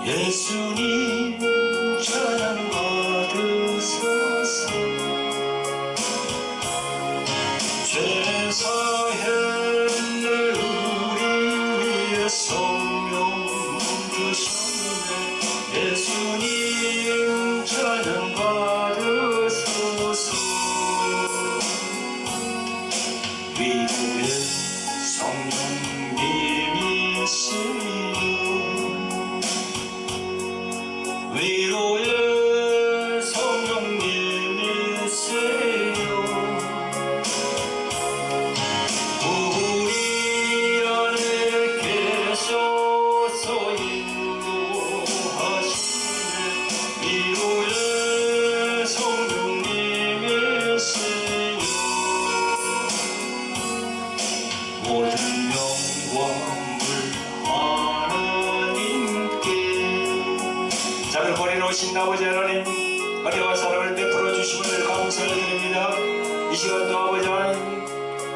예수님 찬양 받으소서. 죄 사했네 우리 위에 성령 주셨네. 예수님 찬양 받으소서. 위로의 성령님이시여 위로의 성령님이세요. 우리 안에 계셔서 인도하시네. 위로의 성령님이세요. 모든 영광을 하나님께. 자, 그럼 버려놓으신 아버지 하나님, 은혜와 사랑을 베풀어 주심을 감사를 드립니다. 이 시간도 아버지 하나님,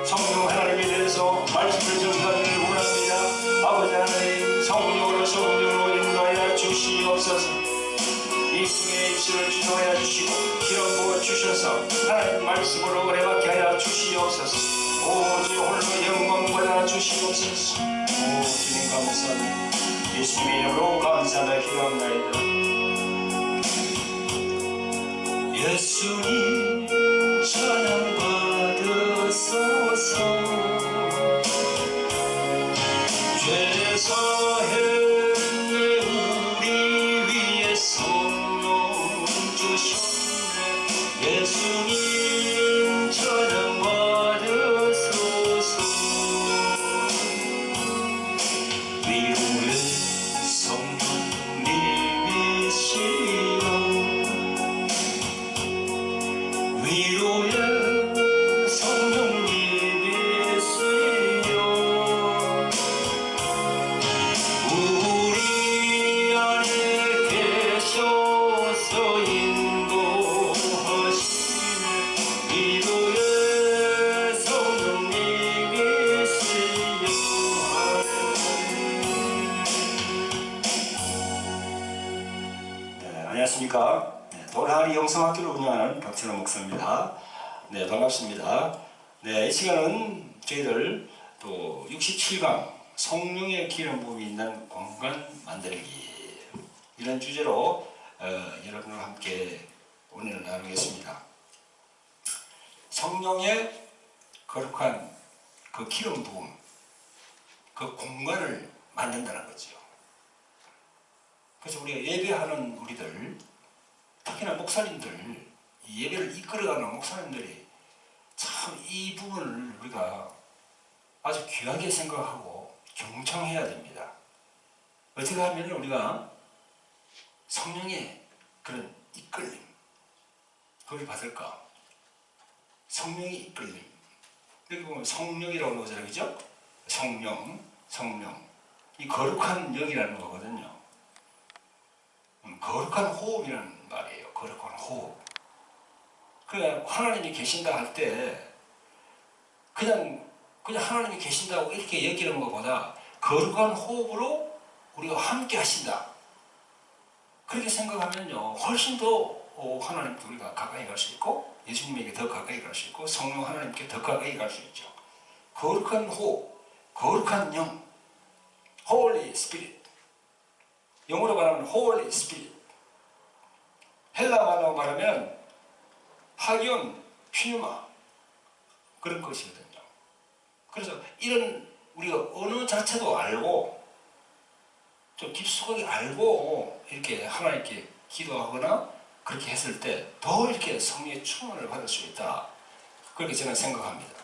성령 하나님에 대해서 말씀을 전하기를 원합니다. 아버지 하나님, 성령으로 인도하여 주시옵소서. 이 중에 입술을 주동하여 주시고 기름 부어 주셔서 하나님 말씀으로 은혜받게 하여 주시옵소서. 오 주여 홀로 영광 받아 주시옵소서. 오 주님 감사합니다. 예수님의 이름으로 감사하며 기도합니다. 예수님 찬양 받으소서. 죄 사했네 우리 위에 성령 주셨네. 예수님 찬양 받으소서. 위로의 성령님이시여 위로의 성령님이시여 우리 안에 계셔서 인도하시네. 위로의 성령님이시여. 네, 안녕하십니까. 돌하리 영성학교를 운영하는 박찬호 목사입니다. 네, 반갑습니다. 네, 이 시간은 저희들 또 67강 성령의 기름 부음이 있는 공간 만들기 이런 주제로 여러분과 함께 오늘 나누겠습니다. 성령의 거룩한 그 기름 부음, 그 공간을 만든다는 거죠. 그래서 우리가 예배하는 우리들, 특히나 목사님들, 이 예배를 이끌어가는 목사님들이 참 이 부분을 우리가 아주 귀하게 생각하고 경청해야 됩니다. 어떻게 하면 우리가 성령의 그런 이끌림, 그걸 받을까? 성령의 이끌림. 여기 보면 성령이라고 나오잖아요, 그죠? 성령. 이 거룩한 영이라는 거거든요. 거룩한 호흡이라는 말이에요. 거룩한 호흡. 그냥 하나님이 계신다 할 때 그냥 하나님이 계신다고 이렇게 여기는 것보다 거룩한 호흡으로 우리가 함께 하신다. 그렇게 생각하면요, 훨씬 더 하나님께 우리가 가까이 갈 수 있고 예수님에게 더 가까이 갈 수 있고 성령 하나님께 더 가까이 갈 수 있죠. 거룩한 호흡, 거룩한 영, Holy Spirit. 영어로 말하면 Holy Spirit. 헬라 말로 말하면 하기온, 퓨마 그런 것이거든요. 그래서 이런 우리가 언어 자체도 알고 좀 깊숙하게 알고 이렇게 하나님께 기도하거나 그렇게 했을 때 더 이렇게 성령의 충만을 받을 수 있다. 그렇게 저는 생각합니다.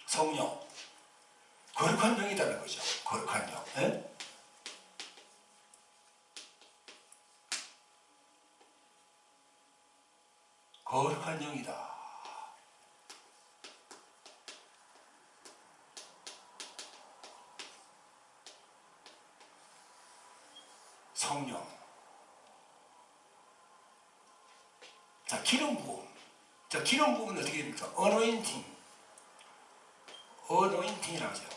성령, 거룩한 영이라는 거죠. 거룩한 영. 예? 거룩한 영이다. 성령. 자, 기름 부음. 자, 기름 부음은 어떻게 됩니까? 어노인팅. 어노인팅이라고 하죠.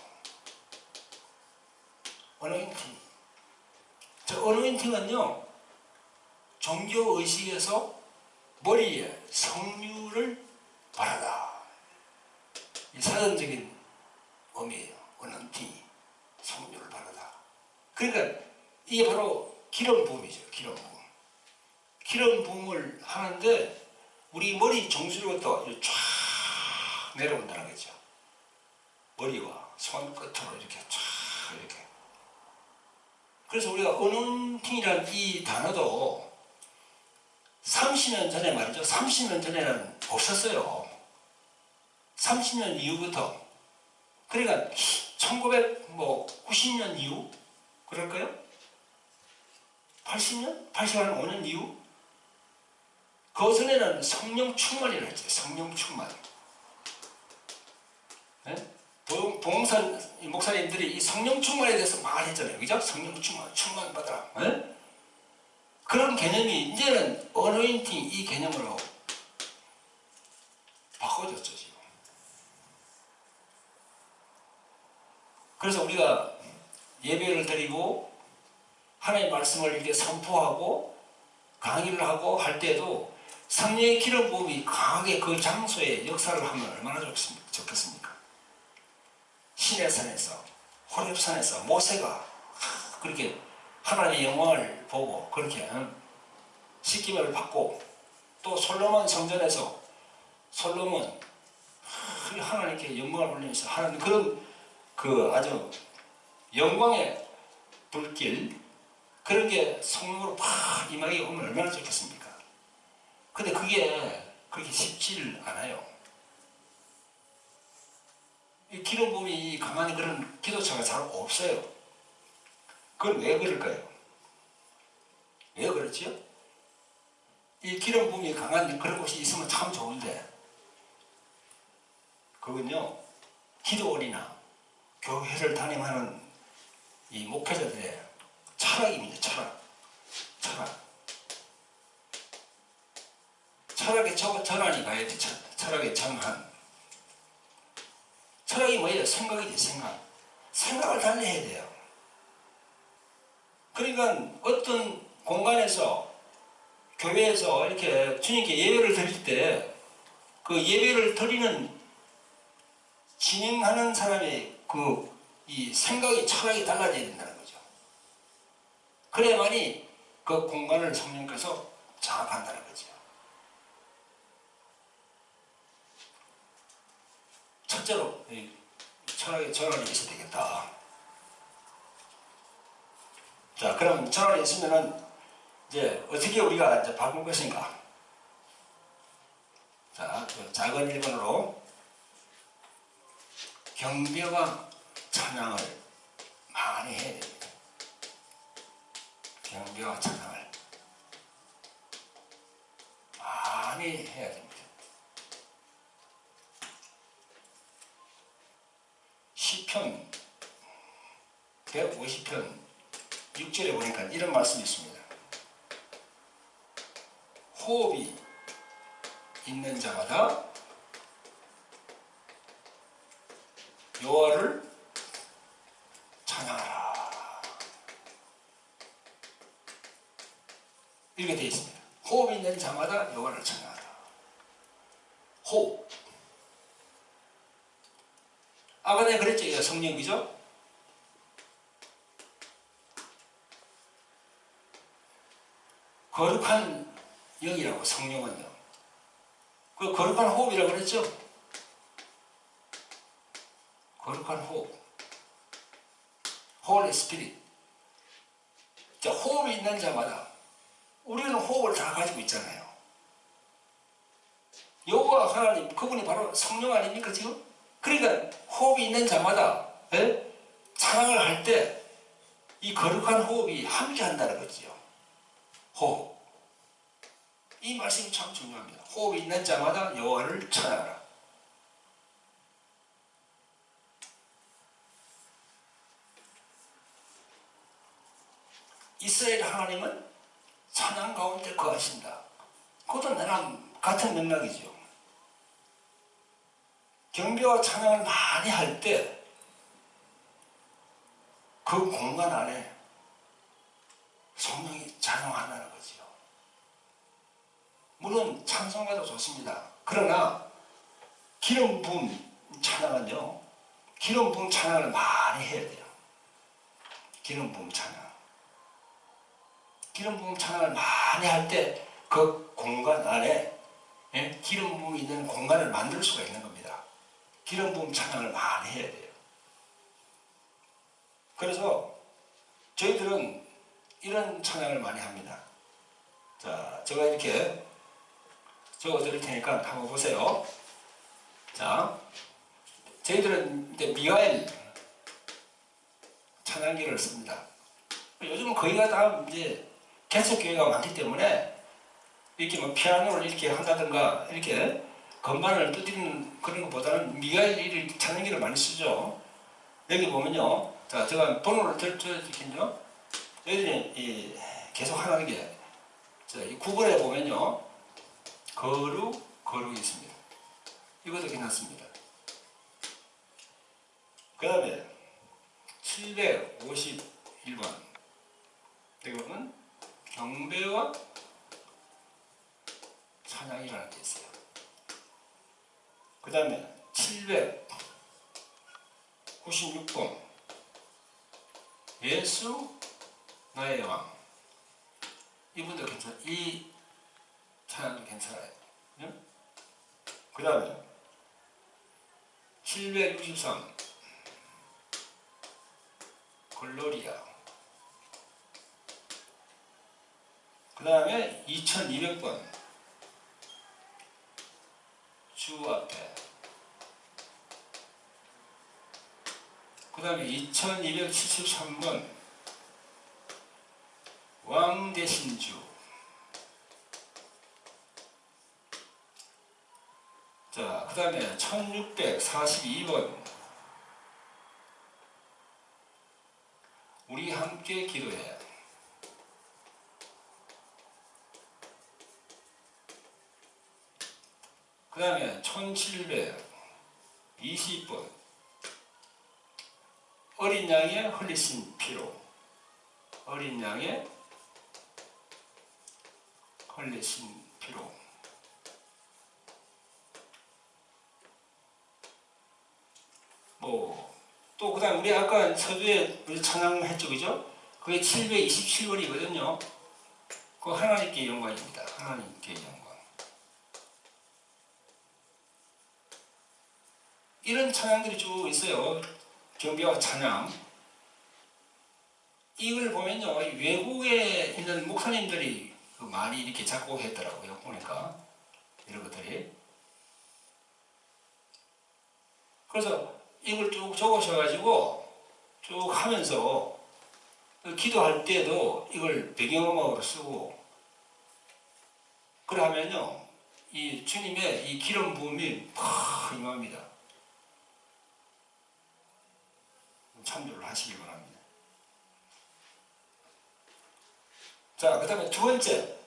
어노인팅. 저 어노인팅은요, 종교의식에서 머리에 성류를 바르다. 이 사전적인 의미예요. 어노인팅이 성류를 바르다. 그러니까 이게 바로 기름 부음이죠. 기름 부음. 기름 부음을 하는데 우리 머리 정수리부터 쫙 내려온다는 거죠. 머리와 손끝으로 이렇게 쫙 이렇게. 그래서 우리가 어노인팅이라는 이 단어도 30년 전에 말이죠. 30년 전에는 없었어요. 30년 이후부터. 그러니까 1990년 이후? 그럴까요? 80년? 85년 이후? 그 전에는 성령 충만이라 했죠. 성령 충만. 네? 봉산 목사님들이 이 성령 충만에 대해서 말했잖아요. 그죠? 성령 충만 받아라. 네? 그런 개념이 이제는 어노인팅 이 개념으로 바꿔졌죠, 지금. 그래서 우리가 예배를 드리고 하나님의 말씀을 이렇게 선포하고 강의를 하고 할 때도 성령의 기름 부음이 강하게 그 장소에 역사를 하면 얼마나 좋겠습니까? 시내산에서, 호렙산에서 모세가 그렇게 하나님의 영광을 보고 그렇게 씻김을 받고, 또 솔로몬 성전에서 솔로몬 하나님께 영광을 올리면서 하는 그런 그 아주 영광의 불길, 그런 게 성령으로 팍 임하게 오면 얼마나 좋겠습니까? 근데 그게 그렇게 쉽지를 않아요. 이 기름 부음이 강한 그런 기도처가 잘 없어요. 그건 왜 그럴까요? 왜 그렇지요? 이 기름 부음이 강한 그런 곳이 있으면 참 좋은데, 그건요, 기도원이나 교회를 담임하는 이 목회자들의 철학입니다. 철학의 전환이 가야 돼. 철학의 전환. 철학이 뭐예요? 생각이지, 생각. 생각을 달리해야 돼요. 그러니까 어떤 공간에서, 교회에서 이렇게 주님께 예배를 드릴 때 그 예배를 드리는 진행하는 사람의 이 생각이, 철학이 달라져야 된다는 거죠. 그래야만이 그 공간을 성령께서 장악한다는 거죠. 첫째로 철학의 전환이 있어야 되겠다. 자, 그럼 전환이 있으면은 이제 어떻게 우리가 이제 바꿀 것인가? 자, 작은 1번으로 경배와 찬양을 많이 해야 됩니다. 경배와 찬양을 많이 해야 됩니다. 시편 150편 6절에 보니까 이런 말씀이 있습니다. 호흡이 있는 자마다 여호와를 찬양하라. 이렇게 되어 있습니다. 호흡이 있는 자마다 여호와를 찬양하라. 호흡. 아까 내가 그랬죠. 이거 성령이죠. 거룩한 영이라고, 성령은요. 그 거룩한 호흡이라고 그랬죠. 거룩한 호흡. Holy Spirit. 자, 호흡이 있는 자마다, 우리는 호흡을 다 가지고 있잖아요. 여호와 하나님, 그분이 바로 성령 아닙니까 지금? 그러니까 호흡이 있는 자마다 찬양을 할 때 이 거룩한 호흡이 함께 한다는 거지요. 호흡. 이 말씀이 참 중요합니다. 호흡이 있는 자마다 여호와를 찬양하라. 이스라엘 하나님은 찬양 가운데 거하신다. 그것도 나랑 같은 맥락이죠. 경배와 찬양을 많이 할 때 그 공간 안에 성령이 작용한다는 거지요. 물론 찬송가도 좋습니다. 그러나 기름 부음 찬양은요, 기름 부음 찬양을 많이 해야 돼요. 기름 부음 찬양. 기름 부음 찬양을 많이 할 때 그 공간 안에 기름 부음이 있는 공간을 만들 수가 있는 겁니다. 기름 부음 찬양을 많이 해야 돼요. 그래서 저희들은 이런 찬양을 많이 합니다. 자, 제가 이렇게 적어드릴 테니까 한번 보세요. 자, 저희들은 이제 미가엘 찬양기를 씁니다. 요즘은 거기가 다 이제 개척교회가 많기 때문에 이렇게 뭐 피아노를 이렇게 한다든가 이렇게 건반을 두드리는 그런 것보다는 미가엘 찬양기를 많이 쓰죠. 여기 보면요. 자, 제가 번호를 드릴게요. 여기들이 계속 하는 게, 자, 이 9번에 보면요. 거룩이 있습니다. 이것도 괜찮습니다. 그 다음에 751번. 이거는 경배와 찬양이라는 게 있어요. 그 다음에 796번. 예수 나의 왕. 이분도 괜찮아요. 이 찬양도 괜찮아요. 그 다음에 763 글로리아. 그 다음에 2200번 주 앞에. 그 다음에 2273번 왕 대신 주. 자, 그 다음에 1642번 우리 함께 기도해. 그 다음에 1720번 어린 양의 흘리신 피로. 어린 양의 흘리신 피로. 또, 그 다음, 우리 아까 서두에 우리 찬양했죠, 그죠? 그게 727번이거든요. 그 하나님께 영광입니다. 하나님께 영광. 이런 찬양들이 쭉 있어요. 경배와 찬양. 이걸 보면요, 외국에 있는 목사님들이 많이 이렇게 작곡했더라고요. 보니까. 이런 것들이. 그래서 이걸 쭉 적으셔가지고 쭉 하면서 기도할 때도 이걸 배경음악으로 쓰고 그러면요 이 주님의 이 기름 부음이 팍 임합니다. 참조를 하시기 바랍니다. 자, 그 다음에 두 번째,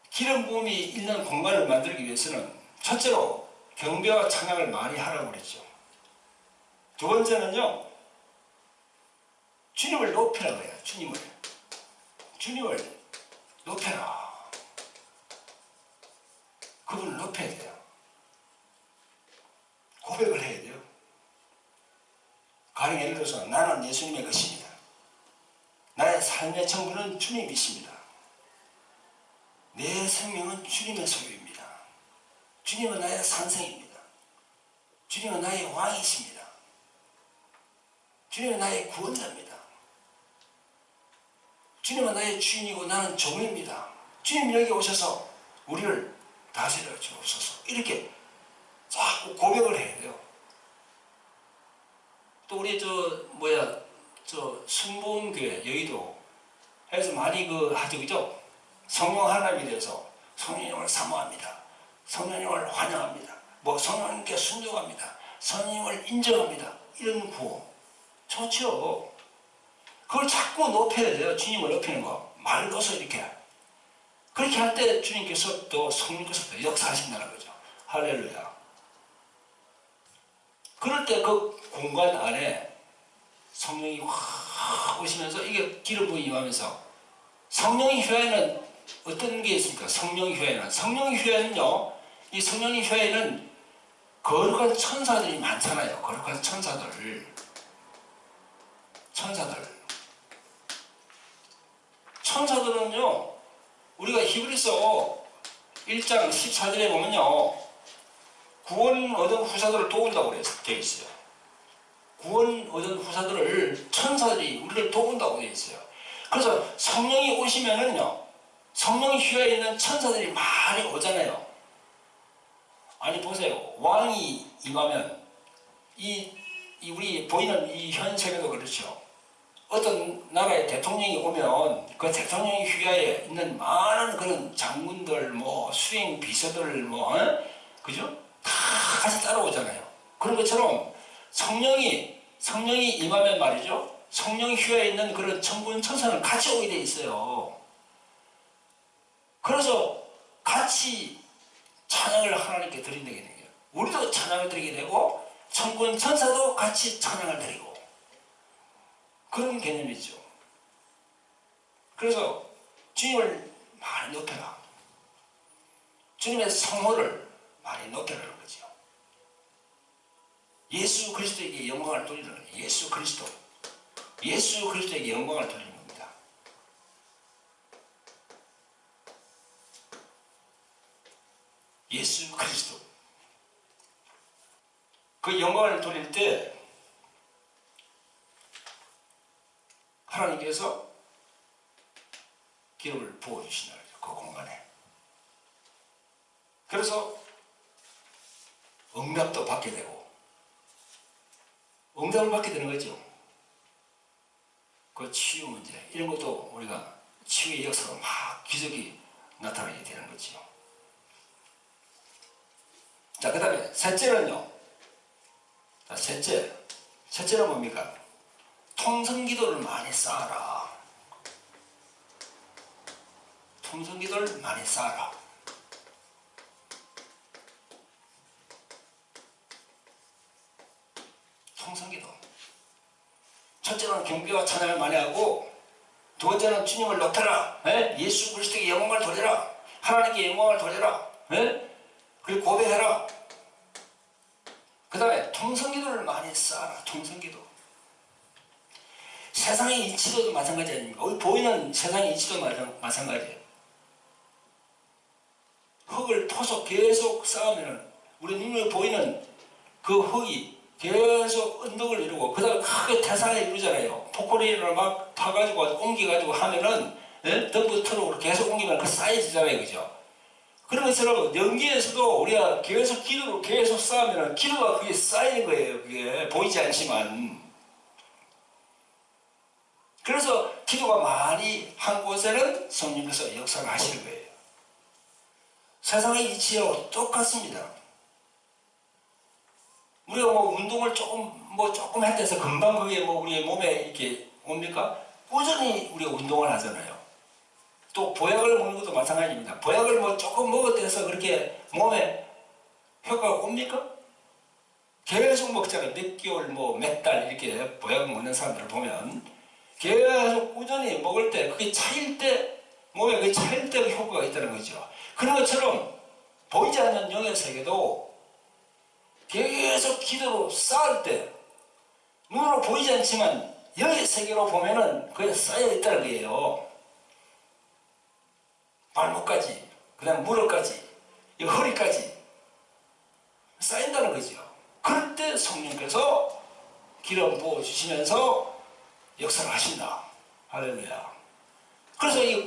기름 부음이 있는 공간을 만들기 위해서는 첫째로 경배와 찬양을 많이 하라고 그랬죠. 두 번째는요, 주님을 높여라 그래요. 주님을 높여라. 그분을 높여야 돼요. 고백을 해야 돼요. 가령 예를 들어서 나는 예수님의 것입니다. 나의 삶의 전부는 주님이십니다. 내 생명은 주님의 소유입니다. 주님은 나의 산성입니다. 주님은 나의 왕이십니다. 주님은 나의 구원자입니다. 주님은 나의 주인이고 나는 종입니다. 주님 여기 오셔서 우리를 다스려 주옵소서. 이렇게 자꾸 고백을 해야 돼요. 또 우리 순복음교회 여의도 해서 많이 하죠, 그죠? 성령 하나님에 대해서 성령님을 사모합니다. 성령님을 환영합니다. 성령님께 순종합니다. 성령님을 인정합니다. 이런 구호 좋죠. 그걸 자꾸 높여야 돼요. 주님을 높이는 거. 말을 넣어서 이렇게. 그렇게 할 때 주님께서 또 성령께서 또 역사하신다는 거죠. 할렐루야. 그럴 때 그 공간 안에 성령이 확 오시면서 이게 기름 부음이 임하면서 성령의 효에는 어떤 게 있습니까? 성령의 효에는요, 이 성령의 효에는 거룩한 천사들이 많잖아요. 거룩한 천사들은요, 우리가 히브리서 1장 14절에 보면요, 구원 얻은 후사들을 도운다고 되어 있어요. 구원 얻은 후사들을 천사들이 우리를 도운다고 되어 있어요. 그래서 성령이 오시면은요, 성령의 휘하에 있는 천사들이 많이 오잖아요. 아니 보세요. 왕이 임하면 우리 보이는 이 현 세계도 그렇죠. 어떤 나라의 대통령이 오면 그 대통령의 휘하에 있는 많은 그런 장군들, 뭐 수행 비서들, 뭐 그죠? 다 같이 따라오잖아요. 그런 것처럼 성령이 임하면 말이죠. 성령 휘하에 있는 그런 천군 천사는 같이 오게 돼 있어요. 그래서 같이 찬양을 하나님께 드린다게 되는 거예요. 우리도 찬양을 드리게 되고 천군 천사도 같이 찬양을 드리고 그런 개념이죠. 그래서 주님을 많이 높여라. 주님의 성호를 많이 높여라는 거죠. 예수 그리스도에게 영광을 돌리라는 거예요. 예수 그리스도에게 영광을 돌리는 겁니다. 예수 그리스도. 그 영광을 돌릴 때 하나님께서 기름을 부어주신다. 그 공간에. 그래서 응답도 받게 되고 응답을 받게 되는 거죠. 그 치유 문제 이런 것도 우리가 치유의 역사로 막 기적이 나타나게 되는 거죠. 자, 그 다음에 셋째는요. 자, 셋째는 뭡니까? 통성기도를 많이 쌓아라. 통성기도를 많이 쌓아라. 통성기도. 첫째는 경배와 찬양을 많이 하고, 두 번째는 주님을 높여라. 예수 그리스도에게 영광을 돌려라. 하나님께 영광을 돌려라. 그리고 고백해라. 그 다음에 통성기도를 많이 쌓아라. 통성기도. 세상의 이치도도 마찬가지 아닙니까? 우리 보이는 세상의 이치도 마찬가지예요. 흙을 토속 계속 쌓으면 우리 눈에 보이는 그 흙이 계속 언덕을 이루고 그 다음에 크게 태산을 이루잖아요. 포크레인을 막 파가지고 옮겨가지고 하면은 덤프 트럭으로 계속 옮기면 그 쌓여지잖아요. 그죠? 그런 것처럼 연기에서도 우리가 계속 기도로 계속 쌓으면 기도가 그게 쌓이는 거예요. 그게 보이지 않지만. 그래서 기도가 많이 한 곳에는 성령께서 역사를 하시는 거예요. 세상의 이치와 똑같습니다. 우리가 뭐 운동을 조금 했다 해서 금방 그게 뭐 우리 몸에 이렇게 옵니까? 꾸준히 우리가 운동을 하잖아요. 또 보약을 먹는 것도 마찬가지입니다. 보약을 뭐 조금 먹었다 해서 그렇게 몸에 효과가 옵니까? 계속 먹잖아요. 몇 개월, 뭐 몇 달 이렇게 보약 먹는 사람들을 보면 계속 꾸준히 먹을 때 그게 차일 때 몸에 그게 차일 때 효과가 있다는 거죠. 그런 것처럼 보이지 않는 영의 세계도 계속 기도로 쌓을 때 눈으로 보이지 않지만 영의 세계로 보면은 그게 쌓여 있다는 거예요. 발목까지, 그 다음 무릎까지, 이 허리까지 쌓인다는 거죠. 그럴 때 성령께서 기름 부어주시면서 역사를 하신다. 할렐루야. 그래서 이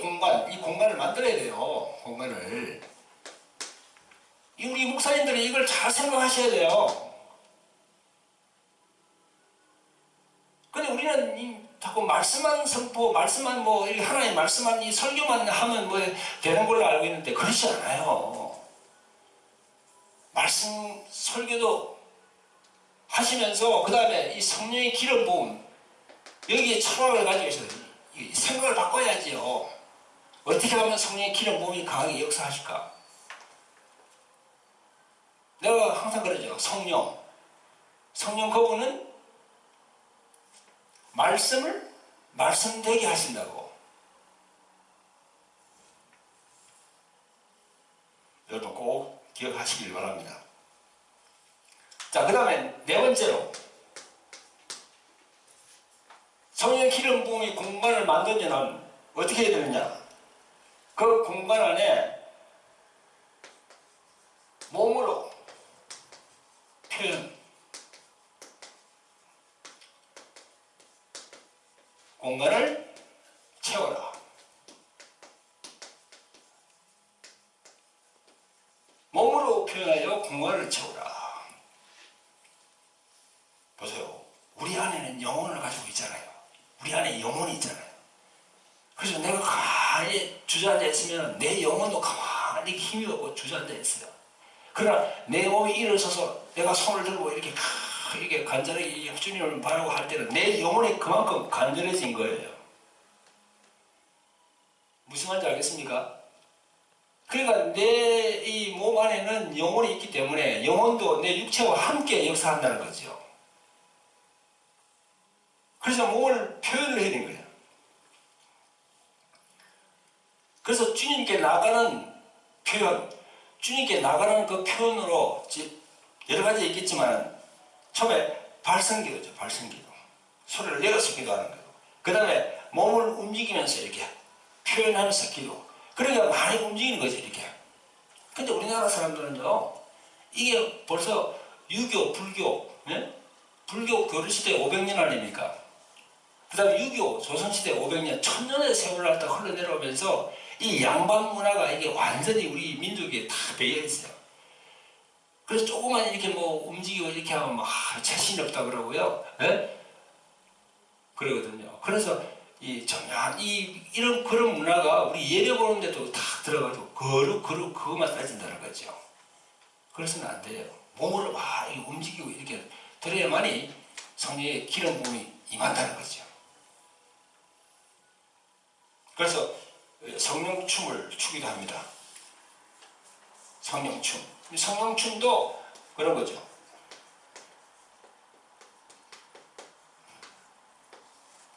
공간을 만들어야 돼요. 공간을. 우리 목사님들이 이걸 잘 생각하셔야 돼요. 근데 우리는 자꾸 말씀만 선포, 말씀만 뭐, 하나의 말씀만, 이 설교만 하면 뭐 되는 걸로 알고 있는데, 그렇지 않아요. 말씀, 설교도 하시면서, 그 다음에 이 성령의 기름 부음, 여기에 철학을 가지고 있어요. 생각을 바꿔야지요. 어떻게 하면 성령의 기름 부음이 강하게 역사하실까? 내가 항상 그러죠. 성령 그분은 말씀을 말씀되게 하신다고. 여러분 꼭 기억하시길 바랍니다. 자, 그 다음에 네 번째로 성령 기름 부음이 공간을 만들면 어떻게 해야 되느냐? 그 공간 안에 몸으로 표현, 공간을 채워라. 몸으로 표현하여 공간을 채우라. 보세요. 우리 안에는 영혼을 가지고 있잖아요. 우리 안에 영혼이 있잖아요. 그래서 내가 가만히 주저앉아 있으면 내 영혼도 가만히 힘이 없고 주저앉아 있어요. 그러나 내 몸이 일어서서 내가 손을 들고 이렇게 간절하게 주님을 바라고 할 때는 내 영혼이 그만큼 간절해진 거예요. 무슨 말인지 알겠습니까? 그러니까 내 이 몸 안에는 영혼이 있기 때문에 영혼도 내 육체와 함께 역사한다는 거죠. 그래서 몸을 표현을 해야 되는 거예요. 그래서 주님께 나가는 표현, 주님께 나가는 그 표현으로 여러 가지 있겠지만 처음에 발성기도죠. 발성기도. 소리를 내어서 기도하는 거예요. 그 다음에 몸을 움직이면서 이렇게 표현하면서 기도. 그러니까 많이 움직이는 거죠. 이렇게. 근데 우리나라 사람들은요, 이게 벌써 유교, 불교, 예? 불교 교류시대 500년 아닙니까? 그 다음에 유교, 조선시대 500년, 1000년의 세월을 갖다 흘러내려오면서 이 양반 문화가 이게 완전히 우리 민족에 다 배어있어요. 그래서 조금만 이렇게 뭐 움직이고 이렇게 하면 막 자신이 없다 그러고요. 예? 그러거든요. 그래서 이런 그런 문화가 우리 예배 보는데도 다 들어가지고 그것만 따진다는 거죠. 그래서는 안 돼요. 몸으로 막 움직이고 이렇게 들어야만이 성령의 기름 부음이 임한다는 거죠. 그래서 성령춤을 추기도 합니다. 성령춤. 성령춤도 그런 거죠.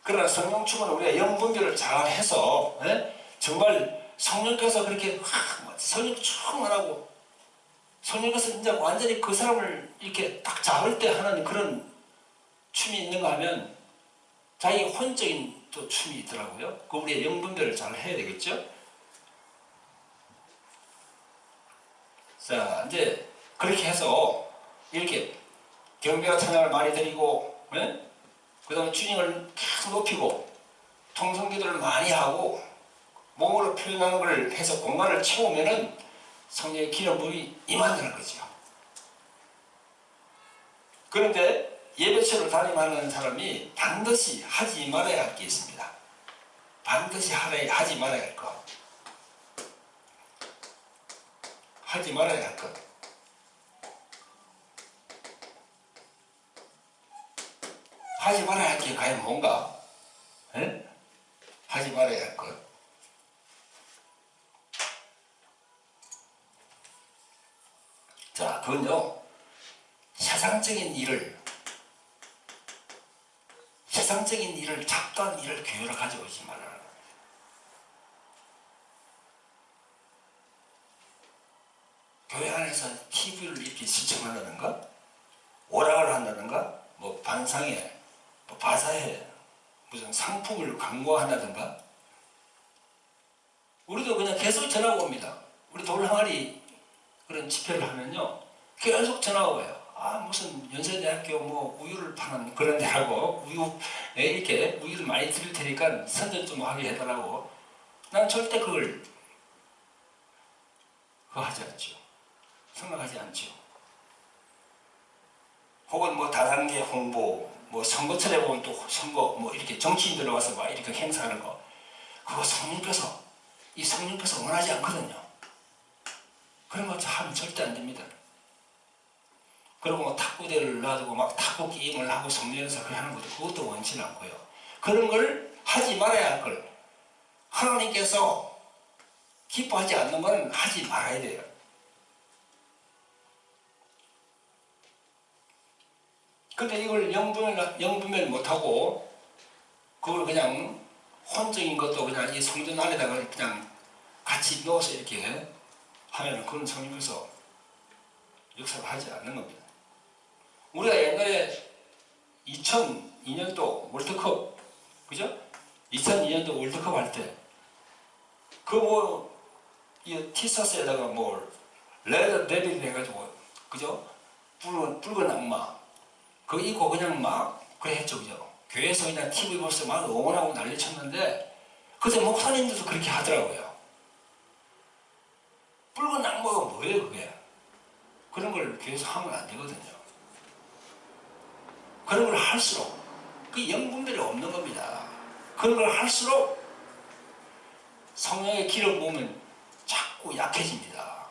그러나 성령춤은 우리가 영분별을 잘 해서 정말 성령께서 그렇게 성령춤만 하고 성령께서 진짜 완전히 그 사람을 이렇게 딱 잡을 때 하는 그런 춤이 있는가 하면 자기 혼적인 또 춤이 있더라고요. 그 우리의 영분별을 잘 해야 되겠죠. 자, 이제 그렇게 해서 이렇게 경배와 찬양을 많이 드리고 그 다음에 주님을 계속 높이고 통성기도를 많이 하고 몸으로 표현하는 걸 해서 공간을 채우면은 성령의 기름 부음이 임한다는 거죠. 그런데 예배처를 담임하는 사람이 반드시 하지 말아야 할 게 있습니다. 반드시 하지 말아야 할 것. 하지 말아야 할 것. 하지 말아야 할 게 과연 뭔가? 하지 말아야 할 것. 자, 그건요, 세상적인 일을, 잡다한 일을 교회로 가져오지 말라는 거예요. 교회 안에서 TV를 이렇게 시청한다든가, 오락을 한다든가, 뭐 반상회, 뭐 바사회, 무슨 상품을 광고한다든가, 우리도 그냥 계속 전화가 옵니다. 우리 돌항아리 그런 집회를 하면요, 계속 전화가 와요. 무슨 연세대학교 뭐 우유를 파는 그런 데라고 우유에 이렇게 우유를 많이 드릴 테니까 선전 좀 하게 해달라고. 난 절대 그거 하지 않죠. 생각하지 않죠. 혹은 뭐 다단계 홍보, 뭐 선거철에 보면 또 선거, 뭐 이렇게 정치인들 와서 막 이렇게 행사하는 거, 그거 성령께서 원하지 않거든요. 그런 거 하면 절대 안 됩니다. 그리고 뭐 탁구대를 놔두고 막 탁구 게임을 하고 성령에서 하는 것도 그것도 원치는 않고요. 그런 걸 하지 말아야 할 걸. 하나님께서 기뻐하지 않는 건 하지 말아야 돼요. 근데 이걸 영분별 못하고 그걸 그냥 혼적인 것도 그냥 이 성전 안에다가 그냥 같이 넣어서 이렇게 하면 그건 성령께서 역사를 하지 않는 겁니다. 우리가 옛날에 2002년도 월드컵, 그죠? 2002년도 월드컵 할 때, 이 티셔츠에다가 레더 데빌 해가지고, 그죠? 붉은 악마, 그거 입고 그냥 막, 그래 했죠, 그죠? 교회에서 그냥 TV 보면서 막 응원하고 난리 쳤는데, 그때 목사님들도 그렇게 하더라고요. 붉은 악마가 뭐예요, 그게? 그런 걸 교회에서 하면 안 되거든요. 그런 걸 할수록, 그 영분별이 없는 겁니다. 그런 걸 할수록 성령의 기름 부으면 자꾸 약해집니다.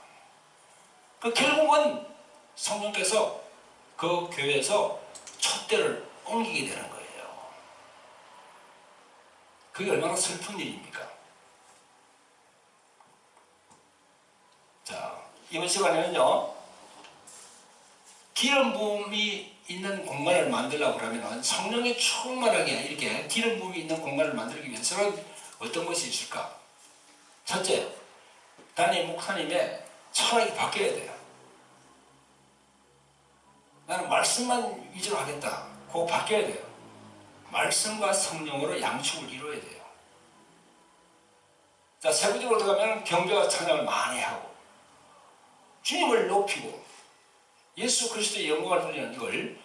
결국은 성령께서 그 교회에서 촛대를 옮기게 되는 거예요. 그게 얼마나 슬픈 일입니까? 자, 이번 시간에는요, 기름 부음이 있는 공간을 만들려고 그러면 성령의 충만하게 이렇게 기름 부음이 있는 공간을 만들기 위해서는 어떤 것이 있을까? 첫째, 담임 목사님의 철학이 바뀌어야 돼요. 나는 말씀만 위주로 하겠다. 그거 바뀌어야 돼요. 말씀과 성령으로 양축을 이루어야 돼요. 자, 세부적으로 들어가면 경배와 찬양을 많이 하고 주님을 높이고 예수 그리스도의 영광을 돌리는 이걸,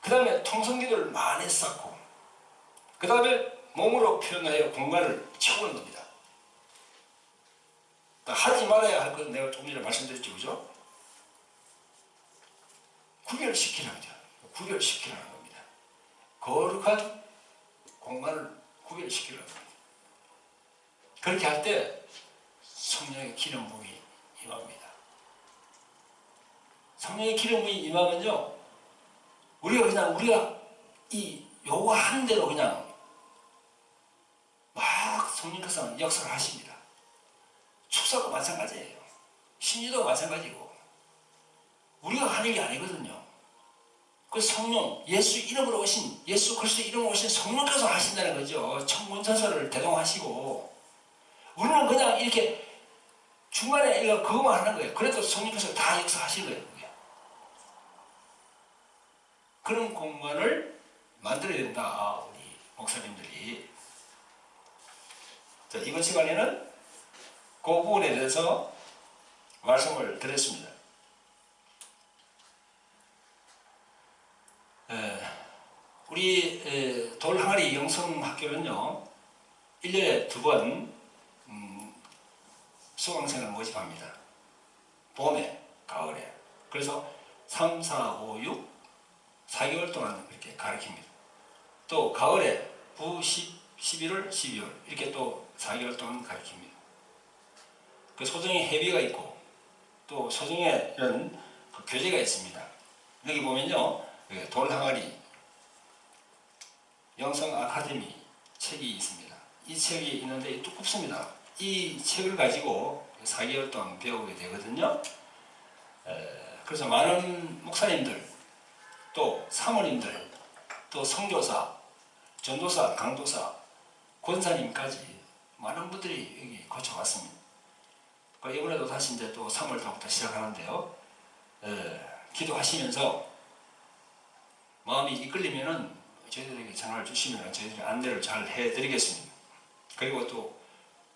그 다음에 통성기도를 많이 쌓고, 그 다음에 몸으로 표현하여 공간을 채우는 겁니다. 하지 말아야 할 것은 내가 조금 전에 말씀드렸죠, 그죠? 구별시키는 거죠. 구별시키는 겁니다. 거룩한 공간을 구별시키는 겁니다. 그렇게 할 때 성령의 기름 부음이 임합니다. 성령의 기름 부음이 임하면요, 우리가 이 요구하는 대로 그냥 막 성령께서 역사를 하십니다. 축사도 마찬가지예요. 신유도 마찬가지고. 우리가 하는 게 아니거든요. 그 성령, 예수 이름으로 오신, 예수 그리스도 이름으로 오신 성령께서 하신다는 거죠. 천군천사를 대동하시고. 우리는 그냥 이렇게 중간에 이거 그거만 하는 거예요. 그래도 성령께서 다 역사하시는 거예요. 그게. 그런 공간을 만들어야 된다, 우리 목사님들이. 자, 이번 시간에는 그 부분에 대해서 말씀을 드렸습니다. 우리 돌항아리 영성학교는요, 1년에 2번 수강생을 모집합니다. 봄에, 가을에. 그래서 3, 4, 5, 6, 4개월 동안 이렇게 가르칩니다. 또 가을에 9, 10, 11월, 12월 이렇게 또 4개월 동안 가르칩니다. 그 소정의 회비가 있고 또 소정의 이런 그 교재가 있습니다. 여기 보면요, 돌항아리 영성 아카데미 책이 있습니다. 이 책이 있는데 두껍습니다. 이 책을 가지고 4개월 동안 배우게 되거든요. 그래서 많은 목사님들, 또 사모님들, 또 선교사, 전도사, 강도사, 권사님까지 많은 분들이 여기 거쳐왔습니다. 이번에도 다시 이제 또 3월달부터 시작하는데요. 기도하시면서 마음이 이끌리면은 저희들에게 전화를 주시면 저희들이 안내를 잘 해드리겠습니다. 그리고 또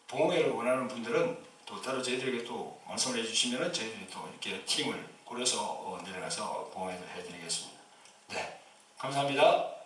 봉회를 원하는 분들은 또 따로 저희들에게 또 말씀을 해주시면 저희들이 또 이렇게 팀을 꾸려서 내려가서 봉회를 해드리겠습니다. 네, 감사합니다.